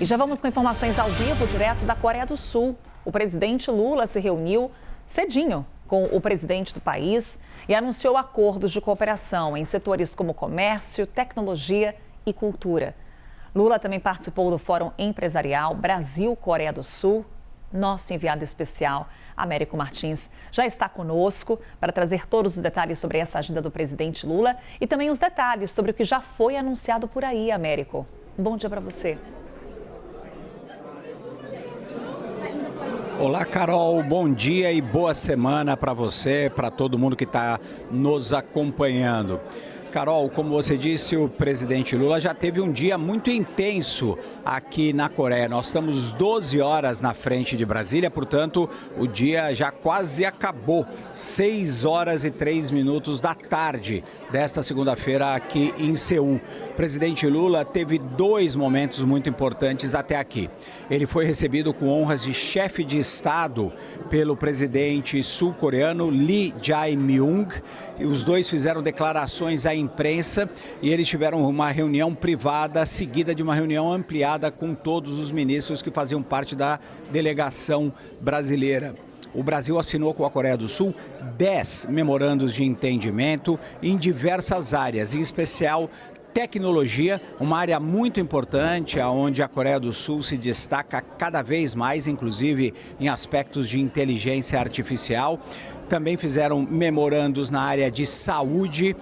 E já vamos com informações ao vivo, direto da Coreia do Sul. O presidente Lula se reuniu cedinho com o presidente do país e anunciou acordos de cooperação em setores como comércio, tecnologia e cultura. Lula também participou do Fórum Empresarial Brasil-Coreia do Sul. Nosso enviado especial, Américo Martins, já está conosco para trazer todos os detalhes sobre essa agenda do presidente Lula e também os detalhes sobre o que já foi anunciado por aí, Américo. Um bom dia para você. Olá, Carol, bom dia e boa semana para você, para todo mundo que está nos acompanhando. Carol, como você disse, o presidente Lula já teve um dia muito intenso aqui na Coreia. Nós estamos 12 horas na frente de Brasília, portanto, o dia já quase acabou. 6 horas e 3 minutos da tarde desta segunda-feira aqui em Seul. O presidente Lula teve 2 momentos muito importantes até aqui. Ele foi recebido com honras de chefe de Estado pelo presidente sul-coreano Lee Jae-myung. E os dois fizeram declarações à imprensa e eles tiveram uma reunião privada seguida de uma reunião ampliada com todos os ministros que faziam parte da delegação brasileira. O Brasil assinou com a Coreia do Sul 10 memorandos de entendimento em diversas áreas, em especial tecnologia, uma área muito importante, onde a Coreia do Sul se destaca cada vez mais, inclusive em aspectos de inteligência artificial. Também fizeram memorandos na área de saúde,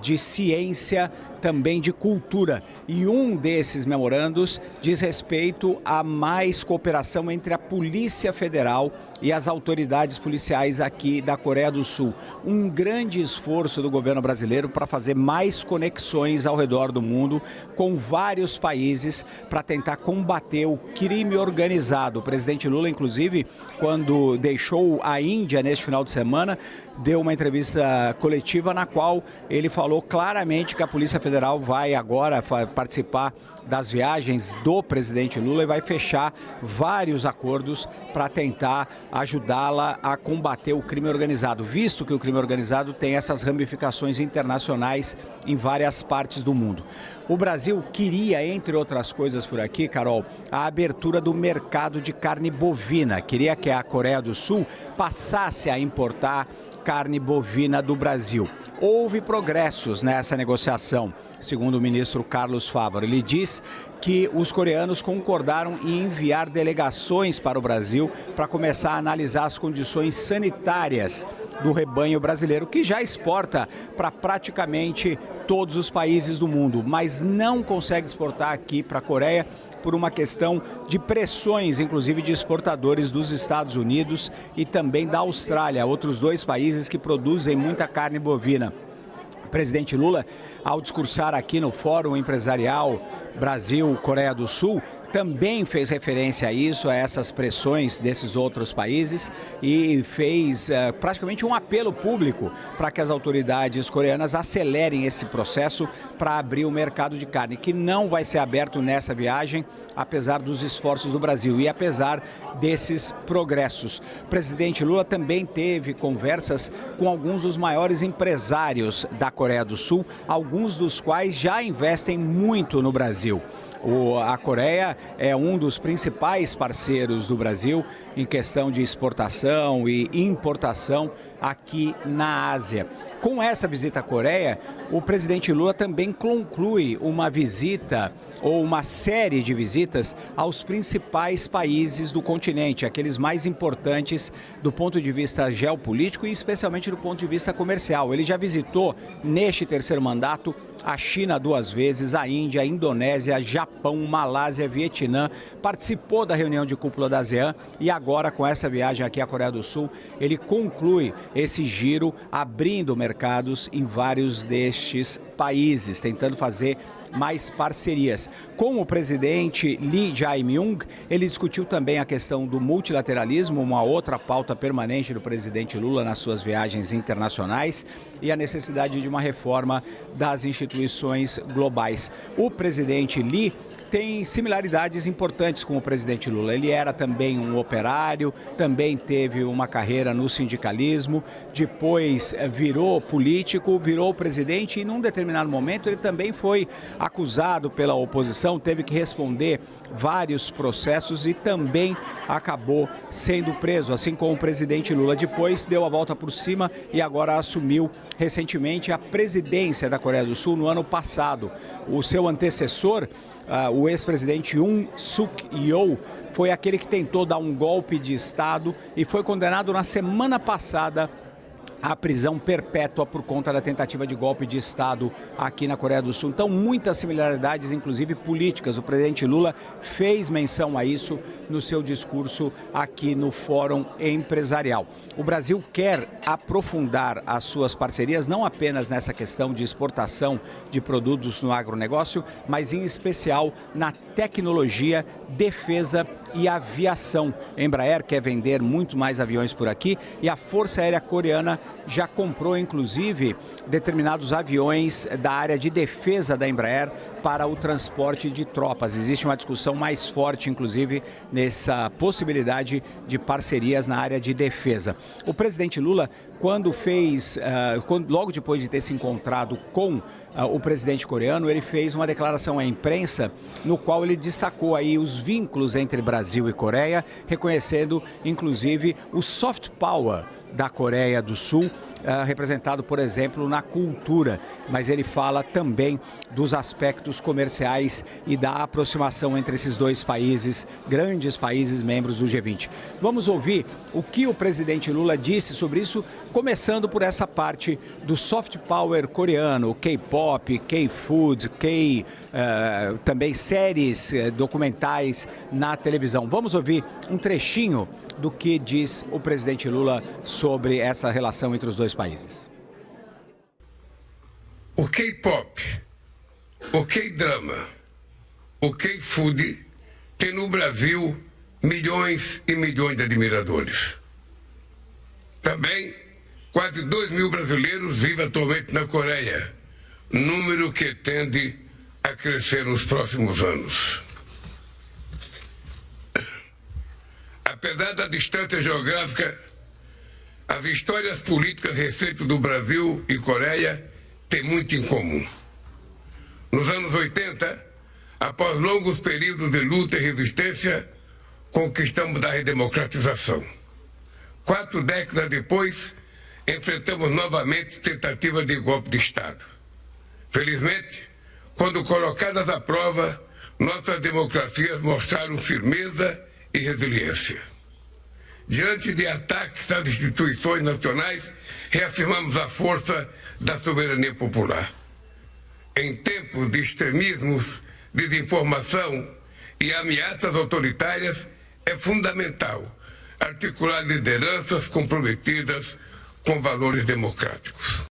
de ciência, também de cultura. E um desses memorandos diz respeito a mais cooperação entre a Polícia Federal e as autoridades policiais aqui da Coreia do Sul. Um grande esforço do governo brasileiro para fazer mais conexões ao redor do mundo com vários países para tentar combater o crime organizado. O presidente Lula, inclusive, quando deixou a Índia neste final de semana, deu uma entrevista coletiva na qual ele falou claramente que a Polícia Federal vai agora participar das viagens do presidente Lula e vai fechar vários acordos para tentar ajudá-la a combater o crime organizado, visto que o crime organizado tem essas ramificações internacionais em várias partes do mundo. O Brasil queria, entre outras coisas por aqui, Carol, a abertura do mercado de carne bovina. Queria que a Coreia do Sul passasse a importar carne bovina do Brasil. Houve progressos nessa negociação, segundo o ministro Carlos Fávaro. Ele diz que os coreanos concordaram em enviar delegações para o Brasil para começar a analisar as condições sanitárias do rebanho brasileiro, que já exporta para praticamente todos os países do mundo, mas não consegue exportar aqui para a Coreia por uma questão de pressões, inclusive de exportadores dos Estados Unidos e também da Austrália, outros 2 países que produzem muita carne bovina. O presidente Lula, ao discursar aqui no Fórum Empresarial Brasil-Coreia do Sul, também fez referência a isso, a essas pressões desses outros países e fez praticamente um apelo público para que as autoridades coreanas acelerem esse processo para abrir o mercado de carne, que não vai ser aberto nessa viagem, apesar dos esforços do Brasil e apesar desses progressos. O presidente Lula também teve conversas com alguns dos maiores empresários da Coreia do Sul, alguns dos quais já investem muito no Brasil. A Coreia é um dos principais parceiros do Brasil em questão de exportação e importação aqui na Ásia. Com essa visita à Coreia, o presidente Lula também conclui uma visita ou uma série de visitas aos principais países do continente, aqueles mais importantes do ponto de vista geopolítico e especialmente do ponto de vista comercial. Ele já visitou, neste terceiro mandato, a China 2 vezes, a Índia, a Indonésia, Japão, Malásia, Vietnã, participou da reunião de cúpula da ASEAN e agora com essa viagem aqui à Coreia do Sul, ele conclui esse giro abrindo mercados em vários destes países, tentando fazer mais parcerias. Com o presidente Lee Jae-myung, ele discutiu também a questão do multilateralismo, uma outra pauta permanente do presidente Lula nas suas viagens internacionais, e a necessidade de uma reforma das instituições globais. O presidente Lee tem similaridades importantes com o presidente Lula. Ele era também um operário, também teve uma carreira no sindicalismo, depois virou político, virou presidente e num determinado momento ele também foi acusado pela oposição, teve que responder vários processos e também acabou sendo preso, assim como o presidente Lula. Depois deu a volta por cima e agora assumiu recentemente a presidência da Coreia do Sul no ano passado. O seu antecessor, o ex-presidente Yoon Suk Yeol, foi aquele que tentou dar um golpe de Estado e foi condenado na semana passada à prisão perpétua por conta da tentativa de golpe de Estado aqui na Coreia do Sul. Então, muitas similaridades, inclusive políticas. O presidente Lula fez menção a isso no seu discurso aqui no Fórum Empresarial. O Brasil quer aprofundar as suas parcerias, não apenas nessa questão de exportação de produtos no agronegócio, mas em especial na tecnologia, defesa e aviação. A Embraer quer vender muito mais aviões por aqui e a Força Aérea Coreana já comprou, inclusive, determinados aviões da área de defesa da Embraer para o transporte de tropas. Existe uma discussão mais forte, inclusive, nessa possibilidade de parcerias na área de defesa. O presidente Lula, logo depois de ter se encontrado com o presidente coreano, ele fez uma declaração à imprensa no qual ele destacou aí os vínculos entre Brasil e Coreia, reconhecendo, inclusive, o soft power da Coreia do Sul, representado, por exemplo, na cultura, mas ele fala também dos aspectos comerciais e da aproximação entre esses dois países, grandes países membros do G20. Vamos ouvir o que o presidente Lula disse sobre isso, começando por essa parte do soft power coreano, K-pop, K-food, também séries documentais na televisão. Vamos ouvir um trechinho do que diz o presidente Lula sobre essa relação entre os dois países. O K-pop, o K-drama, o K-food tem no Brasil milhões e milhões de admiradores. Também, quase 2 mil brasileiros vivem atualmente na Coreia, número que tende a crescer nos próximos anos. Apesar da distância geográfica, as histórias políticas recentes do Brasil e Coreia têm muito em comum. Nos anos 80, após longos períodos de luta e resistência, conquistamos a redemocratização. 4 décadas depois, enfrentamos novamente tentativas de golpe de Estado. Felizmente, quando colocadas à prova, nossas democracias mostraram firmeza e resiliência. Diante de ataques às instituições nacionais, reafirmamos a força da soberania popular. Em tempos de extremismos, desinformação e ameaças autoritárias, é fundamental articular lideranças comprometidas com valores democráticos.